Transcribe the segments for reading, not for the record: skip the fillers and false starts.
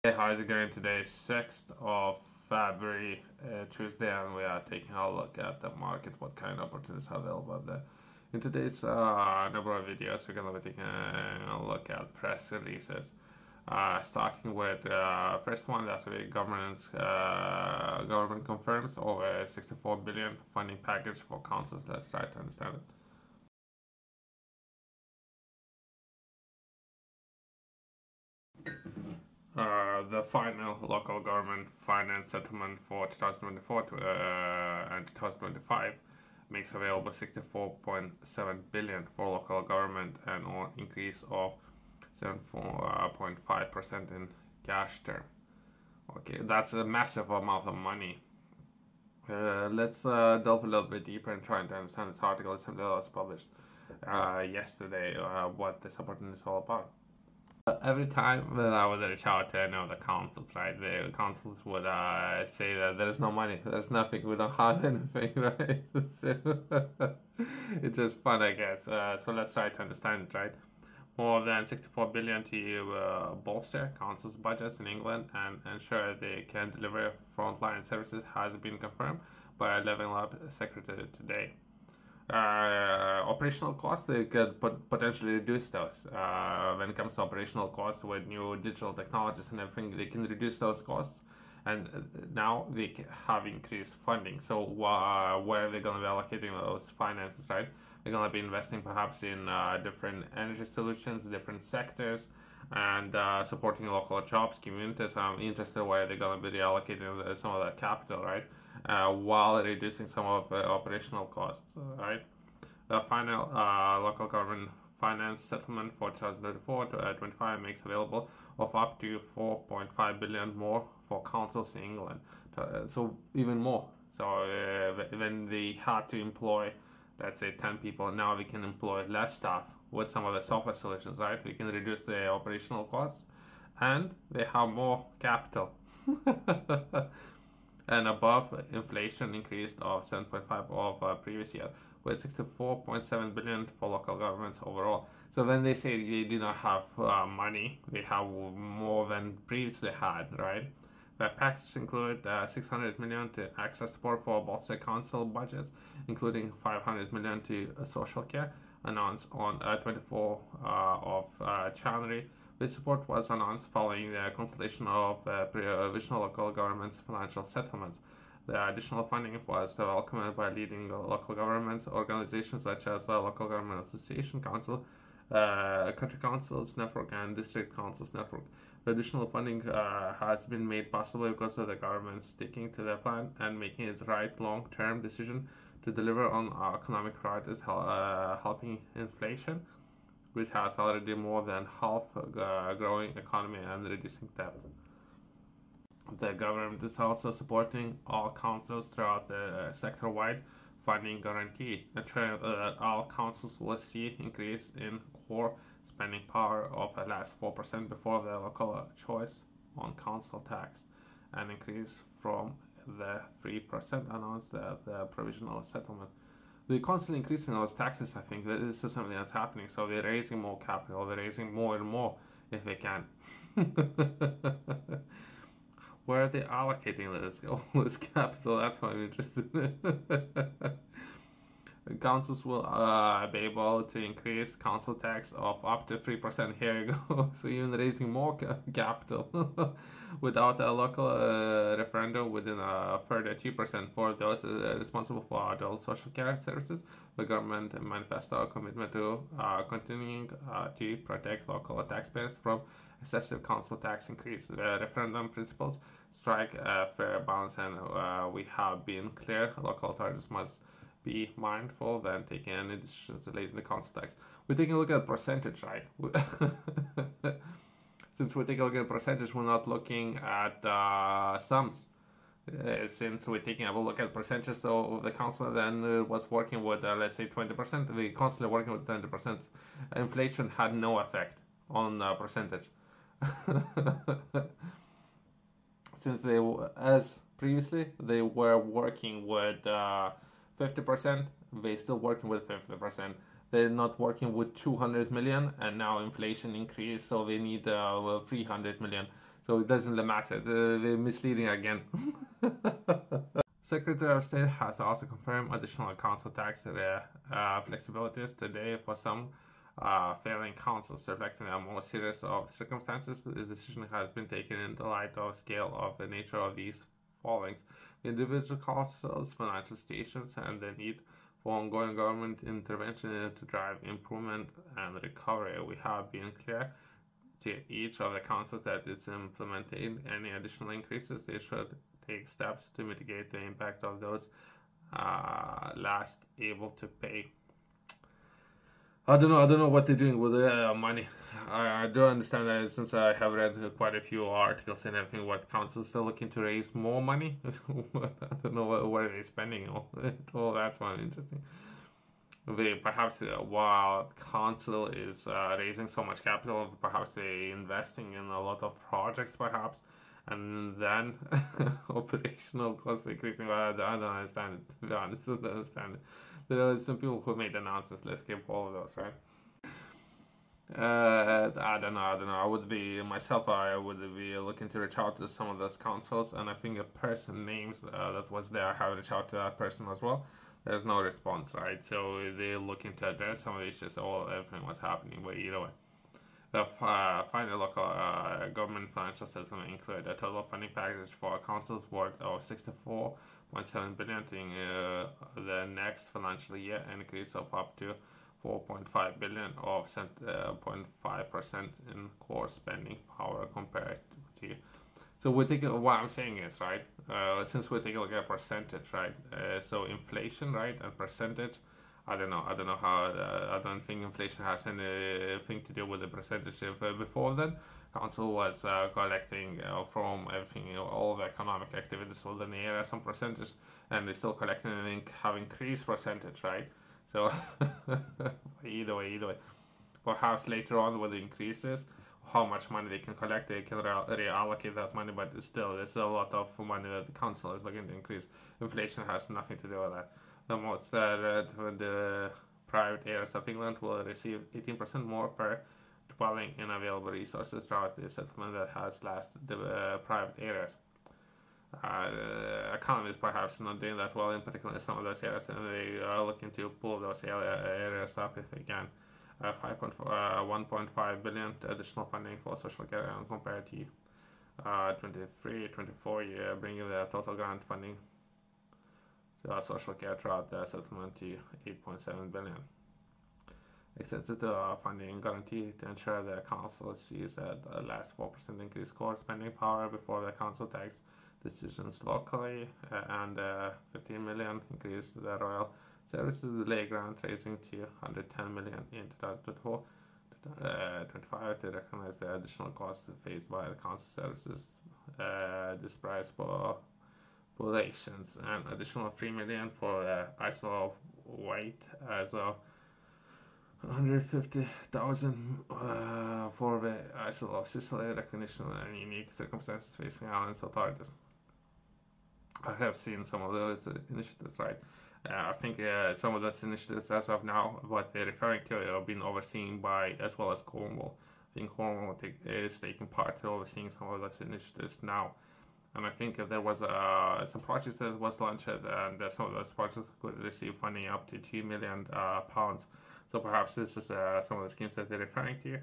Hey, how's it going today? 6th of February, Tuesday, and we are taking a look at the market, what kind of opportunities are available out there. In today's number of videos, we're going to be taking a look at press releases. Starting with first one that the government confirms over 64 billion funding package for councils. Let's try to understand it. The final local government finance settlement for 2024 and 2025 makes available 64.7 billion for local government and an increase of 7.5% in cash term. Okay, that's a massive amount of money. Let's delve a little bit deeper and try to understand this article that was published yesterday, what this opportunity is all about. Every time that I would reach out to the councils, right, the councils would say that there's no money, there's nothing, we don't have anything, right? So it's just fun, I guess. So let's try to understand it, right? More than 64 billion to bolster councils' budgets in England and ensure they can deliver frontline services has been confirmed by a Level Up secretary today. Operational costs, they could potentially reduce those. When it comes to operational costs with new digital technologies and everything, they can reduce those costs. And now they have increased funding. So where are they going to be allocating those finances, right? They're going to be investing perhaps in different energy solutions, different sectors, and supporting local jobs, communities. I'm interested where they're going to be reallocating some of that capital, right? While reducing some of the operational costs, right? The final local government finance settlement for 2024 to 25 makes available of up to 4.5 billion more for councils in England. So even more. So when they had to employ, let's say 10 people, now we can employ less staff with some of the software solutions, right? We can reduce the operational costs and they have more capital. And above inflation increased of 7.5 of previous year, with 64.7 billion for local governments overall. So when they say they do not have money, they have more than previously had, right? The package included 600 million to access support for bolster council budgets, including 500 million to social care, announced on 24 of January. This support was announced following the consultation of provisional local governments' financial settlements. The additional funding was welcomed by leading local governments, organizations such as the Local Government Association Council, Country Councils Network, and District Councils Network. The additional funding has been made possible because of the government sticking to their plan and making it the right long-term decision to deliver on economic priorities, helping inflation, which has already more than half a growing economy and reducing debt. The government is also supporting all councils throughout the sector-wide funding guarantee, ensuring that all councils will see increase in core spending power of at least 4% before the local choice on council tax, an increase from the 3% announced at the provisional settlement. They're constantly increasing those taxes. I think that this is something that's happening. So they're raising more capital. They're raising more and more if they can. Where are they allocating this capital? That's what I'm interested in. Councils will be able to increase council tax of up to 3%. Here you go. So even raising more capital without a local referendum within a further 2% for those responsible for adult social care services. The government manifesto a commitment to continuing to protect local taxpayers from excessive council tax increase. The referendum principles strike a fair balance, and we have been clear local authorities must be mindful when taking any decisions related to the council tax. We're taking a look at percentage, right? Since we're taking a look at percentage, we're not looking at sums. Since we're taking a look at percentages, so the council then was working with, let's say, 20%. We're constantly working with 20%. Inflation had no effect on percentage. Since they, as previously, they were working with 50%, they're still working with 50%. They're not working with 200 million, and now inflation increased, so they need 300 million. So it doesn't matter. They're misleading again. Secretary of State has also confirmed additional council tax flexibilities today for some failing councils, reflecting a more series of circumstances. This decision has been taken in the light of scale of the nature of these fallings, individual councils, financial stations, and the need for ongoing government intervention to drive improvement and recovery. We have been clear to each of the councils that it's implementing any additional increases. They should take steps to mitigate the impact of those last able to pay. I don't know what they're doing with the money. I do understand that, since I have read quite a few articles and everything, what councils are looking to raise more money. I don't know what are they spending on. Well, that's one interesting. They perhaps, while council is raising so much capital, perhaps they investing in a lot of projects, perhaps, and then operational costs increasing. Well, I don't understand it. To be honest, I don't understand it. There are some people who made announcements. Let's skip all of those, right? I don't know. I would be myself. I would be looking to reach out to some of those councils, and I think a person names that was there. I have reached out to that person as well. There's no response, right? So they're looking to address some of the issues. Everything was happening, but either way. The final local government financial settlement included a total funding package for councils worth of 64.7 billion in the next financial year, an increase of up to 4.5 billion or 0.5% in core spending power compared to. So we're taking, what I'm saying is, right, since we're taking a look at percentage, right, so inflation, right, and percentage, I don't know how, I don't think inflation has anything to do with the percentage. If before then, council was collecting from everything, all the economic activities within the area, some percentage, and they still collecting and have increased percentage, right? So either way, perhaps later on with the increases, how much money they can collect, they can reallocate that money, but still, there's a lot of money that the council is looking to increase. Inflation has nothing to do with that. The most the private areas of England will receive 18% more per dwelling in available resources throughout the settlement that has last the private areas. Economies perhaps not doing that well, in particular in some of those areas, and they are looking to pull those areas up if they can. 1.5 billion additional funding for social care compared to 23-24 year, bringing the total grant funding social care throughout the settlement to 8.7 billion. Extended funding guarantee to ensure the council sees at the last 4% increase core spending power before the council takes decisions locally, and 15 million increase the royal services delay grant, raising to 110 million in 2024. 25 to recognize the additional costs faced by the council services dispersed populations, and additional 3 million for the Isle of Wight as a 150,000 for the Isle of Sicily, recognition and unique circumstances facing islands authorities. I have seen some of those initiatives, right? I think some of those initiatives as of now, what they're referring to, have been overseen by, as well as Cornwall. I think Cornwall is taking part to overseeing some of those initiatives now. And I think there was some projects that was launched, and some of those projects could receive funding up to £2 million. So perhaps this is some of the schemes that they're referring to.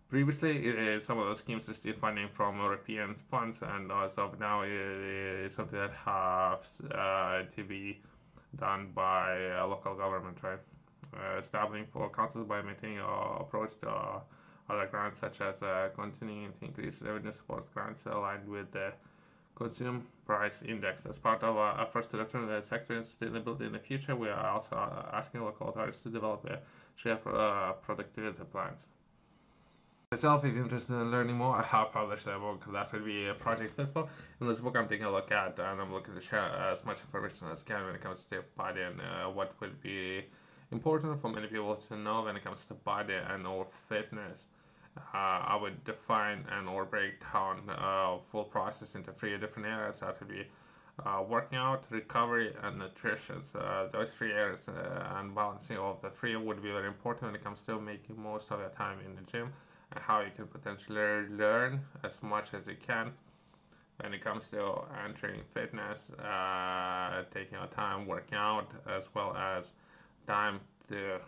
Previously, some of those schemes received funding from European funds, and as of now, it is something that has to be done by local government, right? Establishing for councils by maintaining an approach to other grants, such as continuing to increase revenue supports grants aligned with the Consumer Price Index. As part of our efforts to return the sector in sustainability in the future, we are also asking local authorities to develop share productivity plans. Myself, if you're interested in learning more, I have published a book that will be a Project Pitfall. In this book, I'm taking a look at, and I'm looking to share as much information as I can when it comes to body and what will be important for many people to know when it comes to body and or fitness. I would define and or break down full process into 3 different areas. That would be working out, recovery, and nutrition. So those 3 areas and balancing all of the 3 would be very important when it comes to making most of your time in the gym and how you can potentially learn as much as you can when it comes to entering fitness, taking your time working out, as well as time to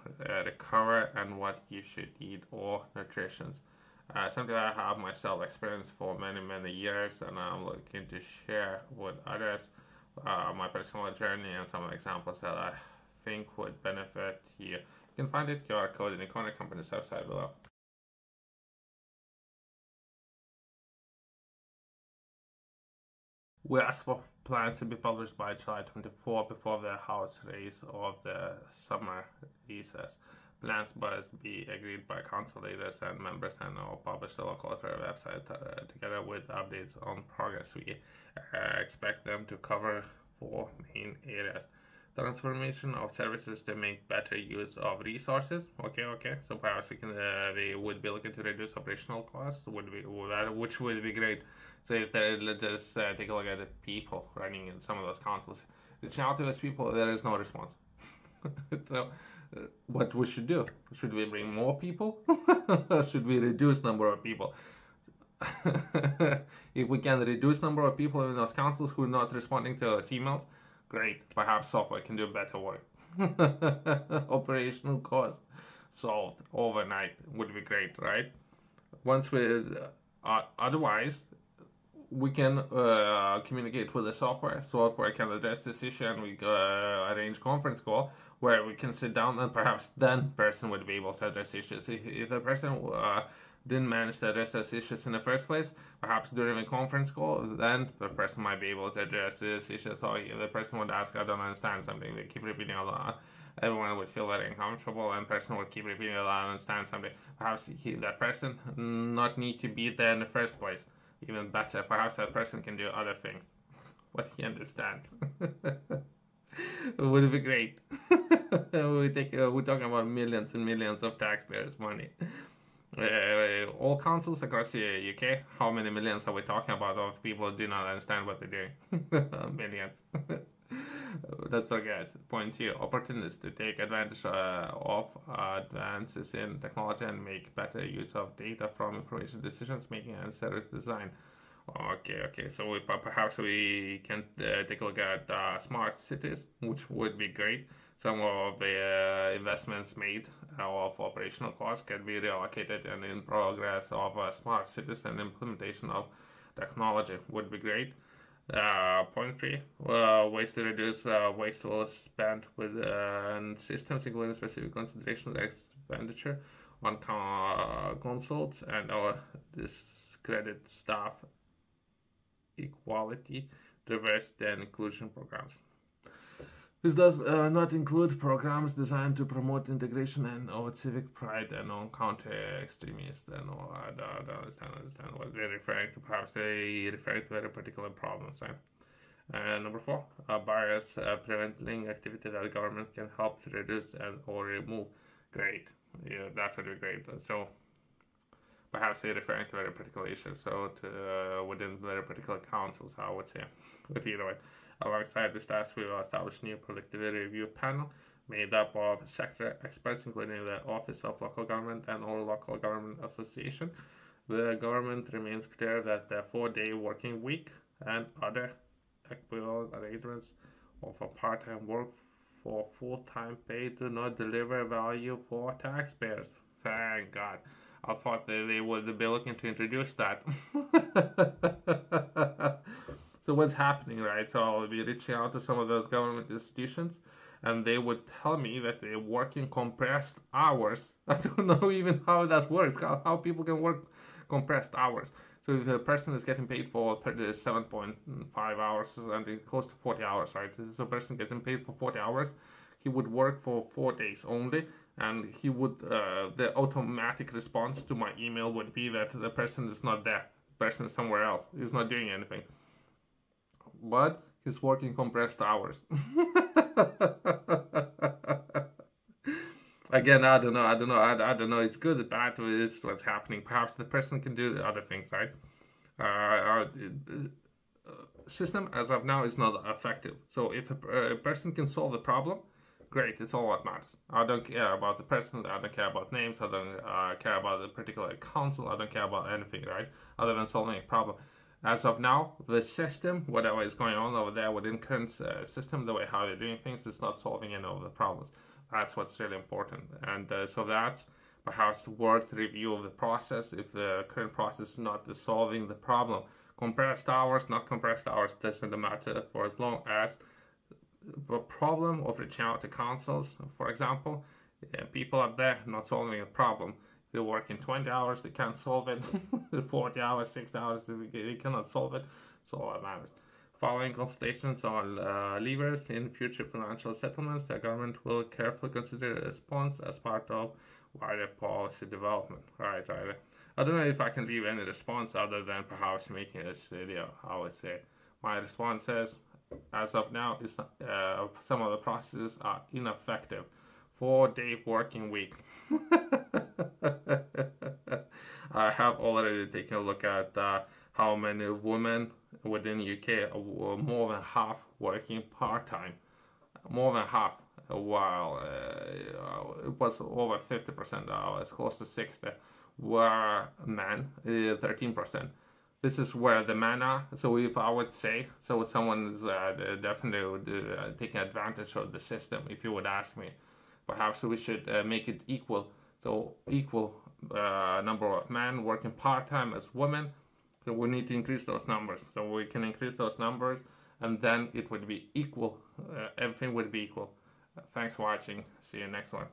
recover and what you should eat or nutrition. Something I have myself experienced for many years, and I'm looking to share with others my personal journey and some examples that I think would benefit you. You can find it QR code in the corner company's website below. We ask for plans to be published by July 24 before the House race of the summer recess. Plans must be agreed by council leaders and members and are published on the local authority website together with updates on progress. We expect them to cover 4 main areas. Transformation of services to make better use of resources. Okay. So perhaps they would be looking to reduce operational costs, which would be great. So if let's just take a look at the people running in some of those councils. Reaching out to those people, there is no response. So what we should do? Should we bring more people? Should we reduce number of people? If we can reduce number of people in those councils who are not responding to those emails, great. Perhaps software can do better work. Operational cost solved overnight would be great, right? Once we otherwise we can communicate with the software. Software can address this issue, and we arrange conference call where we can sit down, and perhaps then person would be able to address issues. If the person didn't manage to address those issues in the first place, perhaps during a conference call, then the person might be able to address this issue. So if the person would ask, I don't understand something, they keep repeating a lot. Everyone would feel very uncomfortable, and person would keep repeating a lot, I don't understand something. Perhaps that person not need to be there in the first place. Even better, perhaps that person can do other things. What he understands. It would be great. We're talking about millions and millions of taxpayers' money. All councils across the UK, how many millions are we talking about of people who do not understand what they're doing? Millions. That's our guess. Point 2, opportunities to take advantage of advances in technology and make better use of data from information decisions making and service design. Okay. So perhaps we can take a look at smart cities, which would be great. Some of the investments made of operational costs can be reallocated, and in progress of smart cities and implementation of technology would be great. Point 3, ways to reduce wasteful spent with systems, including specific consideration expenditure on consults and our discredit staff equality, diversity and inclusion programs. This does not include programs designed to promote integration and or civic pride and on counter extremists and or I don't understand what they're referring to. Perhaps they refer to very particular problems, right? Number 4, barriers preventing activity that government can help to reduce and or remove. Great, yeah, that would be great. So perhaps they're referring to very particular issues, so to within very particular councils, I would say. But either way, alongside this task, we will establish a new productivity review panel made up of sector experts, including the Office of Local Government and all Local Government Association. The government remains clear that the 4-day working week and other equivalent arrangements of a part-time work for full-time pay do not deliver value for taxpayers. Thank God. I thought that they would be looking to introduce that. So what's happening, right? So I'll be reaching out to some of those government institutions, and they would tell me that they work in compressed hours. I don't know even how that works, how people can work compressed hours. So if a person is getting paid for 37.5 hours, something close to 40 hours, right? So a person getting paid for 40 hours, he would work for 4 days only, and he would, the automatic response to my email would be that the person is not there. The person is somewhere else. He's not doing anything. But he's working compressed hours. Again, I don't know. It's good or bad. It's what's happening. Perhaps the person can do other things, right? System as of now is not effective. So if a person can solve the problem, great. It's all what matters. I don't care about the person. I don't care about names. I don't care about the particular council. I don't care about anything, right? Other than solving a problem. As of now, the system, whatever is going on over there within current system, the way how they're doing things, is not solving any of the problems. That's what's really important. And so that's perhaps worth review of the process if the current process is not solving the problem. Compressed hours, not compressed hours, doesn't matter for as long as the problem of reaching out to councils, for example, people up there not solving a problem. If they work in 20 hours, they can't solve it. 40 hours, 60 hours, they cannot solve it. So all that matters. Following consultations on levers in future financial settlements, the government will carefully consider a response as part of wider policy development. Right. I don't know if I can leave any response other than perhaps making this video. I would say my response is, as of now, is some of the processes are ineffective. 4-day working week. I have already taken a look at how many women within UK are more than half working part-time. More than half, while it was over 50%, it's close to 60%, were men, 13%. This is where the men are. So if I would say, so someone is definitely taking advantage of the system, if you would ask me. Perhaps we should make it equal. So equal number of men working part-time as women. So we need to increase those numbers. So we can increase those numbers, and then it would be equal. Everything would be equal. Thanks for watching. See you next one.